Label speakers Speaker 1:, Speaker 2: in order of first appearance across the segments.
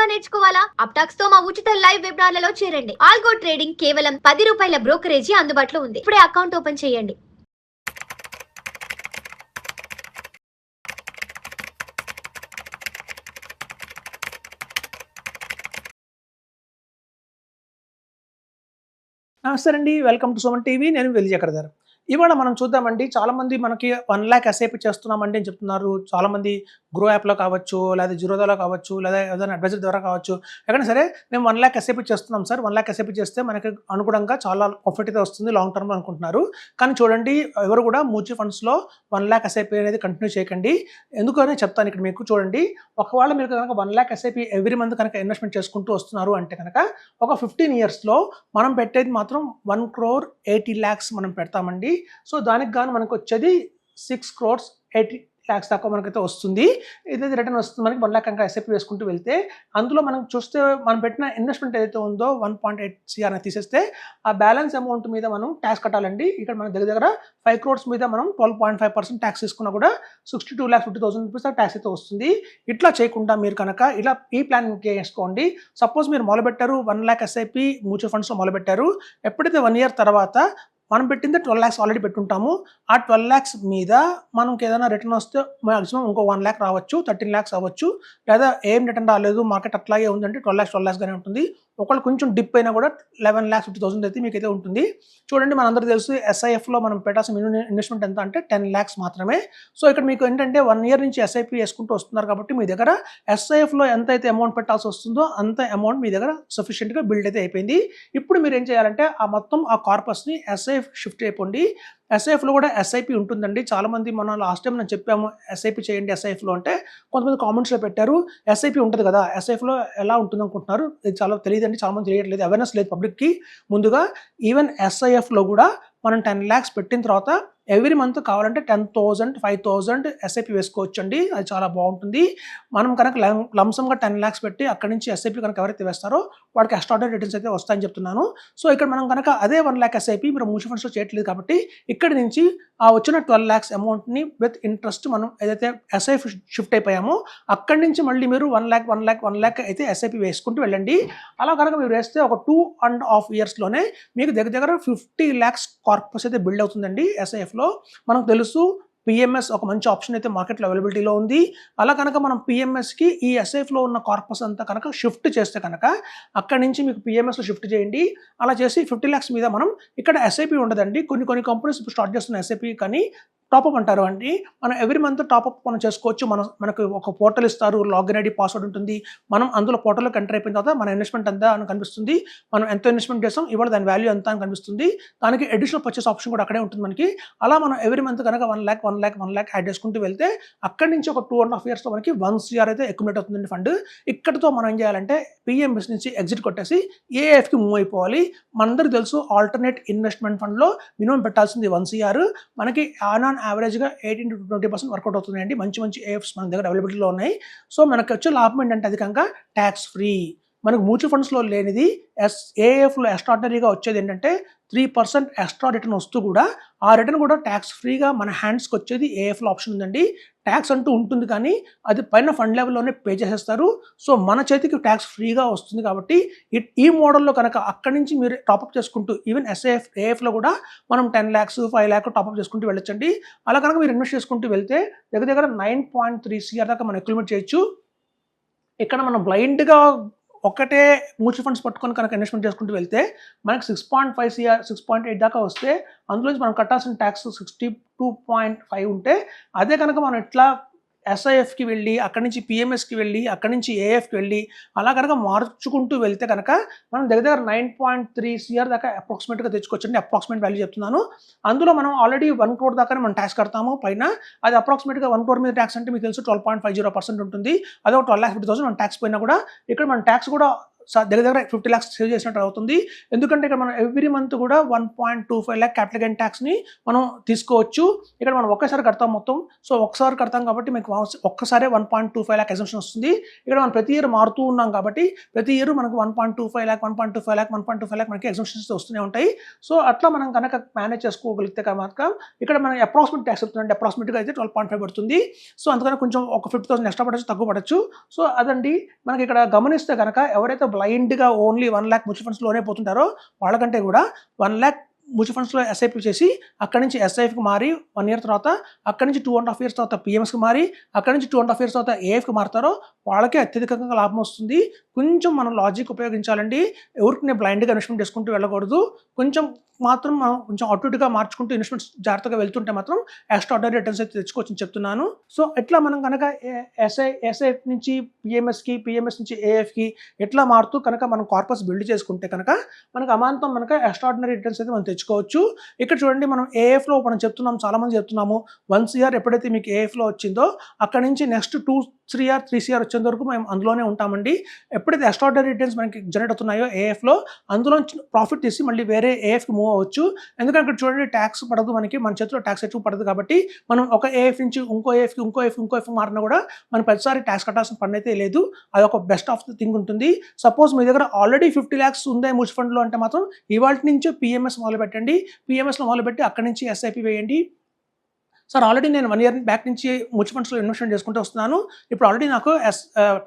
Speaker 1: గా నేర్చుకోవాలా? అప్టాక్స్ తో మా ఉచిత లైవ్ వెబినార్లలో చేరండి. ఆల్గో ట్రేడింగ్ కేవలం ₹10 బ్రోకరేజీ అందుబాటులో ఉంది. ఇప్పుడే అకౌంట్ ఓపెన్ చేయండి.
Speaker 2: నమస్తే అండి, వెల్కమ్ టు సుమన్ టీవీ. నేను వెల్లి చక్రధర్. ఇవాళ మనం చూద్దామండి, చాలామంది మనకి 1,00,000 ఎస్ఐపి చేస్తున్నామండి అని చెప్తున్నారు. చాలామంది గ్రో యాప్లో కావచ్చు, లేదా జిరోదాలో కావచ్చు, లేదా ఏదైనా అడ్వైజర్ ద్వారా కావచ్చు, ఎక్కడైనా సరే మేము 1,00,000 ఎస్ఐపి చేస్తున్నాం సార్, 1,00,000 ఎస్ఐపి చేస్తే మనకి అనుగుణంగా చాలా ప్రాఫిట్ అయితే వస్తుంది లాంగ్ టర్మ్ అనుకుంటున్నారు. కానీ చూడండి, ఎవరు కూడా మ్యూచువల్ ఫండ్స్లో 1,00,000 ఎస్ఐపి అనేది కంటిన్యూ చేయకండి. ఎందుకని చెప్తాను ఇక్కడ మీకు. చూడండి, ఒకవేళ మీరు కనుక 1,00,000 ఎస్ఐపి ఎవ్రీ మంత్ కనుక ఇన్వెస్ట్మెంట్ చేసుకుంటూ వస్తున్నారు అంటే కనుక ఒక 15 ఇయర్స్లో మనం పెట్టేది మాత్రం 1,80,00,000 మనం పెడతామండి. సో దానికి గాను మనకు వచ్చేది 6,80,00,000 దాకా మనకైతే వస్తుంది. ఏదైతే రిటర్న్ వస్తుంది మనకి 1,00,000 కనుక ఎస్ఐపి వేసుకుంటూ వెళ్తే, అందులో మనం చూస్తే మనం పెట్టిన ఇన్వెస్ట్మెంట్ ఏదైతే ఉందో 1.8 CR తీసేస్తే ఆ బ్యాలెన్స్ అమౌంట్ మీద మనం ట్యాక్స్ కట్టాలండి. ఇక్కడ మన దగ్గర 5 crores మీద మనం 12.5% ట్యాక్స్ తీసుకున్నా కూడా 62,50,000 రూపీస్ ట్యాక్స్ అయితే వస్తుంది. ఇట్లా చేయకుండా మీరు కనుక ఇలా ఈ ప్లాన్ చేసుకోండి. సపోజ్ మీరు మొదలుపెట్టారు 1,00,000 ఎస్ఐపి మ్యూచువల్ ఫండ్స్లో మొదలుపెట్టారు. ఎప్పుడైతే 1 year తర్వాత మనం పెట్టింది 12 lakhs ఆల్రెడీ పెట్టుంటాము. ఆ 12 lakhs మీద మనకి ఏదైనా రిటర్న్ వస్తే మాక్సిమం ఇంకో 1 lakh రావచ్చు, 13 lakhs అవ్వచ్చు. లేదా ఏం రిటర్న్ రాలేదు, మార్కెట్ అట్లాగే ఉందంటే 12 lakhs గానే ఉంటుంది. ఒకళ్ళు కొంచెం డిప్ అయినా కూడా 11,50,000 అయితే మీకైతే ఉంటుంది. చూడండి, మనందరూ తెలుసు ఎస్ఐఎఫ్లో మనం పెట్టాల్సిన మినిమం ఇన్వెస్ట్మెంట్ ఎంత అంటే 10 lakhs మాత్రమే. సో ఇక్కడ మీకు ఏంటంటే 1 year నుంచి ఎస్ఐపి వేసుకుంటూ వస్తున్నారు కాబట్టి మీ దగ్గర ఎస్ఐఎఫ్లో ఎంత అయితే అమౌంట్ పెట్టాల్సి వస్తుందో అంత అమౌంట్ మీ దగ్గర సఫిషియెంట్గా బిల్డ్ అయితే అయిపోయింది. ఇప్పుడు మీరు ఏం చేయాలంటే ఆ కార్పస్ని ఎస్ఐఎఫ్ షిఫ్ట్ అయిపోండి. ఎస్ఐఎఫ్లో కూడా ఎస్ఐపి ఉంటుందండి. చాలామంది మనం లాస్ట్ టైం నేను చెప్పాము ఎస్ఐపి చేయండి ఎస్ఐఎఫ్లో అంటే, కొంతమంది కామెంట్స్లో పెట్టారు ఎస్ఐపి ఉంటుంది కదా, ఎస్ఐఎఫ్లో ఎలా ఉంటుంది అనుకుంటున్నారు. ఇది చాలా తెలియదండి, చాలామంది తెలియట్లేదు, అవేర్నెస్ లేదు పబ్లిక్కి. ముందుగా ఈవెన్ ఎస్ఐఎఫ్లో కూడా మనం 10 lakhs పెట్టిన తర్వాత ఎవ్రీ మంత్ కావాలంటే 10,000, 5,000 ఎస్ఐపి వేసుకోవచ్చు అండి. అది చాలా బాగుంటుంది. మనం కనుక లంసంగా 10 lakhs పెట్టి అక్కడి నుంచి ఎస్ఐపి కనుక ఎవరైతే వేస్తారో వాడికి ఎక్స్ట్రాడనరీ రిటర్న్స్ అయితే వస్తాయని చెప్తున్నాను. సో ఇక్కడ మనం కనుక అదే 1,00,000 ఎస్ఐపి మీరు మ్యూచువల్ ఫండ్స్లో చేయట్లేదు కాబట్టి ఇక్కడి నుంచి ఆ వచ్చిన 12 lakhs అమౌంట్ని విత్ ఇంట్రెస్ట్ మనం ఏదైతే ఎస్ఐపి షిఫ్ట్ అయిపోయామో అక్కడి నుంచి మళ్ళీ మీరు 1 lakh అయితే ఎస్ఐపి వేసుకుంటూ వెళ్ళండి. అలా కనుక మీరు వేస్తే ఒక 2.5 yearsలోనే మీకు దగ్గర 50 lakhs కార్పస్ అయితే బిల్డ్ అవుతుందండి. ఎస్ఐఎఫ్లో మనకు తెలుసు పిఎంఎస్ ఒక మంచి ఆప్షన్ అయితే మార్కెట్లో అవైలబిలిటీలో ఉంది. అలా కనుక మనం పిఎంఎస్కి ఈ ఎస్ఐఎఫ్లో ఉన్న కార్పస్ అంతా కనుక షిఫ్ట్ చేస్తే కనుక అక్కడి నుంచి మీకు పిఎంఎస్లో షిఫ్ట్ చేయండి. అలా చేసి 50 lakhs మీద మనం ఇక్కడ ఎస్ఐపి ఉండదండి. కొన్ని కంపెనీస్ ఇప్పుడు స్టార్ట్ చేస్తున్న ఎస్ఐపి కానీ టాప్అప్ అంటారు అండి. మనం ఎవ్రీ మంత్ టాప్అప్ మనం చేసుకోవచ్చు. మనకు ఒక పోర్టల్ ఇస్తారు, లాగిన్ ఐడి పాస్వర్డ్ ఉంటుంది. మనం అందులో పోర్టల్లోకి ఎంటర్ అయిపోయిన తర్వాత మన ఇన్వెస్ట్మెంట్ ఎంత అని కనిపిస్తుంది. మనం ఎంత ఇన్వెస్ట్మెంట్ చేస్తాం, ఇవాళ దాని వాల్యూ ఎంత అని కనిపిస్తుంది. దానికి అడిషనల్ పర్చేస్ ఆప్షన్ కూడా అక్కడే ఉంటుంది మనకి. అలా మనం ఎవ్రీ మంత్ కనుక 1 lakh యాడ్ చేసుకుంటూ వెళ్తే అక్కడి నుంచి ఒక 2.5 yearsలో మనకి 1 CR అయితే అక్యుములేట్ అవుతుందండి ఫండ్. ఇక్కడితో మనం ఏం చేయాలంటే పిఎంఎస్ నుంచి ఎగ్జిట్ కొట్టేసి ఏఎఫ్కి మూవ్ అయిపోవాలి. మనందరికీ తెలుసు ఆల్టర్నేట్ ఇన్వెస్ట్మెంట్ ఫండ్లో మినిమం పెట్టాల్సింది 1 CR. మనకి ఆన్ యావరేజ్గా 18 to 20% వర్కౌట్ అవుతున్నాయండి. మంచి ఏఎఫ్స్ మన దగ్గర అవైలబిలిటీలో ఉన్నాయి. సో మనకు వచ్చే లాభం ఏంటంటే అధికంగా ట్యాక్స్ ఫ్రీ. మనకు మ్యూచువల్ ఫండ్స్లో లేనిది ఏఎఫ్లో ఎక్స్ట్రాడినరీగా వచ్చేది ఏంటంటే 3% ఎక్స్ట్రా రిటర్న్ వస్తూ కూడా ఆ రిటర్న్ కూడా ట్యాక్స్ ఫ్రీగా మన హ్యాండ్స్కి వచ్చేది ఏఎఫ్లో ఆప్షన్ ఉందండి. ట్యాక్స్ అంటూ ఉంటుంది కానీ అది పైన ఫండ్ లెవెల్లోనే పే చేసేస్తారు. సో మన చేతికి ట్యాక్స్ ఫ్రీగా వస్తుంది కాబట్టి ఈ మోడల్లో కనుక అక్కడి నుంచి మీరు టాప్అప్ చేసుకుంటూ ఈవెన్ ఏఎఫ్లో కూడా మనం 10 lakhs, 5 lakh టాప్అప్ చేసుకుంటూ వెళ్ళొచ్చండి. అలా కనుక మీరు ఇన్వెస్ట్ చేసుకుంటూ వెళ్తే దగ్గర 9.3 CR దాకా మనం అక్యుములేట్ చేయొచ్చు. ఇక్కడ మనం బ్లైండ్గా ఒకటే మ్యూచువల్ ఫండ్స్ పట్టుకొని కనుక ఇన్వెస్ట్మెంట్ చేసుకుంటూ వెళ్తే మనకి 6.5 CR, 6.8 దాకా వస్తే అందులోంచి మనం కట్టాల్సిన ట్యాక్స్ 62.5 ఉంటే, అదే కనుక మనం ఇట్లా ఎస్ఐఎఫ్కి వెళ్ళి అక్కడి నుంచి పిఎంఎస్కి వెళ్ళి అక్కడి నుంచి ఏఎఫ్కి వెళ్ళి అలా కనుక మార్చుకుంటూ వెళ్తే కనుక మనం దగ్గర 9.3 CR దాకా అప్రాక్సిమేట్గా తెచ్చుకోవచ్చండి. అప్రాక్సిమేట్ వాల్యూ చెప్తున్నాను. అందులో మనం ఆల్రెడీ 1 crore దాకానే మనం ట్యాక్స్ కడతాము పైన. అది అప్రాక్సిమేట్గా 1 crore మీద ట్యాక్స్ అంటే మీకు తెలుసు 12.50% ఉంటుంది. అదే ఒక 12,50,000 మనం ట్యాక్స్ పోయినా కూడా ఇక్కడ మన ట్యాక్స్ కూడా దగ్గర 50 lakhs సేవ్ చేసినట్టు అవుతుంది. ఎందుకంటే ఇక్కడ మనం ఎవ్రీ మంత్ కూడా 1.25 lakh క్యాపిటల్ గెయిన్ ట్యాక్స్ని మనం తీసుకోవచ్చు. ఇక్కడ మనం ఒకేసారి కడతాం మొత్తం. సో ఒకసారి కడతాం కాబట్టి మీకు ఒక్కసారే 1.25 lakh ఎగ్జంప్షన్ వస్తుంది. ఇక్కడ మనం ప్రతి ఇయర్ మారుతూ ఉన్నాం కాబట్టి ప్రతి ఇయర్ మనకు 1.25 lakh మనకి ఎగ్జంప్షన్స్ వస్తూనే ఉంటాయి. సో అట్లా మనం కనుక మేనేజ్ చేసుకోగలిగితే కనుక ఇక్కడ మనం అప్రాక్సిమేట్ ట్యాక్స్ చెప్తుందంటే అప్రాక్సిమేట్గా అయితే 12.5 పడుతుంది. సో అందుకని కొంచెం ఒక 50,000 ఎక్స్ట్రా పడచ్చు, తక్కువ పడచ్చు. సో అదండి మనకి ఇక్కడ గమనిస్తే కనుక ఎవరైతే బ్లైండ్గా ఓన్లీ 1 lakh మ్యూచువల్ ఫండ్స్లోనే పోతుంటారో వాళ్ళకంటే కూడా 1 lakh మ్యూచువల్ ఫండ్స్లో ఎస్ఐపి చేసి అక్కడి నుంచి ఎస్ఐఎఫ్కి మారి 1 year తర్వాత అక్కడి నుంచి 2.5 years తర్వాత పిఎంఎస్కి మారి అక్కడి నుంచి 2.5 years తర్వాత ఏఎఫ్కి మారుతారో వాళ్ళకే అత్యధికంగా లాభం వస్తుంది. కొంచెం మనం లాజిక్ ఉపయోగించాలండి. ఎవరికి బ్లైండ్గా ఇన్వెస్ట్మెంట్ చేసుకుంటూ వెళ్ళకూడదు. కొంచెం మాత్రం మనం కొంచెం అటుగా మార్చుకుంటూ ఇన్వెస్ట్మెంట్స్ జాగ్రత్తగా వెళ్తుంటే మాత్రం ఎక్స్ట్రాఆర్డినరీ రిటర్న్స్ అయితే తెచ్చుకోవచ్చని చెప్తున్నాను. సో ఎట్లా మనం కనుక ఎస్ఐఎఫ్ నుంచి పిఎంఎస్కి, పిఎంఎస్ నుంచి ఏఎఫ్కి ఎట్లా మారుతూ కనుక మనం కార్పస్ బిల్డ్ చేసుకుంటే కనుక మనకు అమాంతం మనకు ఎక్స్ట్రాఆర్డినరీ రిటర్న్స్ అయితే మనం తెచ్చుకోవచ్చు. ఇక్కడ చూడండి మనం ఏఎఫ్లో మనం చెప్తున్నాం, చాలామంది చెప్తున్నాము 1 CR ఎప్పుడైతే మీకు ఏఎఫ్లో వచ్చిందో అక్కడ నుంచి నెక్స్ట్ 2 CR 3 CR వచ్చేంత వరకు మేము అందులోనే ఉంటామండి. ఎప్పుడైతే ఎక్స్ట్రాఆర్డినరీ రిటర్న్స్ మనకి జనరేట్ అవుతున్నాయో ఏఎఫ్లో అందులో ప్రాఫిట్ తీసి మళ్ళీ వేరే ఏఎఫ్కి మూవ్ అవ్వచ్చు. ఎందుకంటే ఇక్కడ చూడండి ట్యాక్స్ పడదు, మనకి మన చేతిలో ట్యాక్స్ ఎక్కువ పడదు కాబట్టి మనం ఒక ఏఎఫ్ నుంచి ఇంకో ఏఎఫ్కి మారినా కూడా మనం ప్రతిసారి ట్యాక్స్ కట్టాల్సిన పని అయితే లేదు. అది ఒక బెస్ట్ ఆఫ్ ది థింగ్ ఉంటుంది. సపోజ్ మీ దగ్గర ఆల్రెడీ 50 lakhs ఉందే మ్యూచువల్ ఫండ్లో అంటే మాత్రం ఇవాళ నుంచి పిఎంఎస్ మొదలు పెట్టండి. పిఎంఎస్లో మొదలుపెట్టి అక్కడి నుంచి ఎస్ఐపి వేయండి. సార్ ఆల్రెడీ నేను 1 year బ్యాక్ నుంచి మ్యూచువల్ ఫండ్స్లో ఇన్వెస్ట్మెంట్ చేసుకుంటూ వస్తున్నాను. ఇప్పుడు ఆల్రెడీ నాకు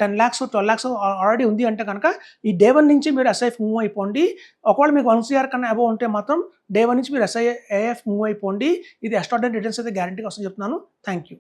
Speaker 2: 10 lakhs 12 lakhs ఆల్రెడీ ఉంది అంటే కనుక ఈ day 1 నుంచి మీరు ఎస్ఐఎఫ్ మూవ్ అయిపోండి. ఒకవేళ మీకు 1 CR కన్నా అబోవ్ ఉంటే మాత్రం day 1 నుంచి మీరు ఏఎఫ్ మూవ్ అయిపోండి. ఇది ఎక్స్ట్రాఆర్డినరీ రిటర్న్స్ అయితే గ్యారంటీగా వస్తుందని చెప్తున్నాను. Thank you.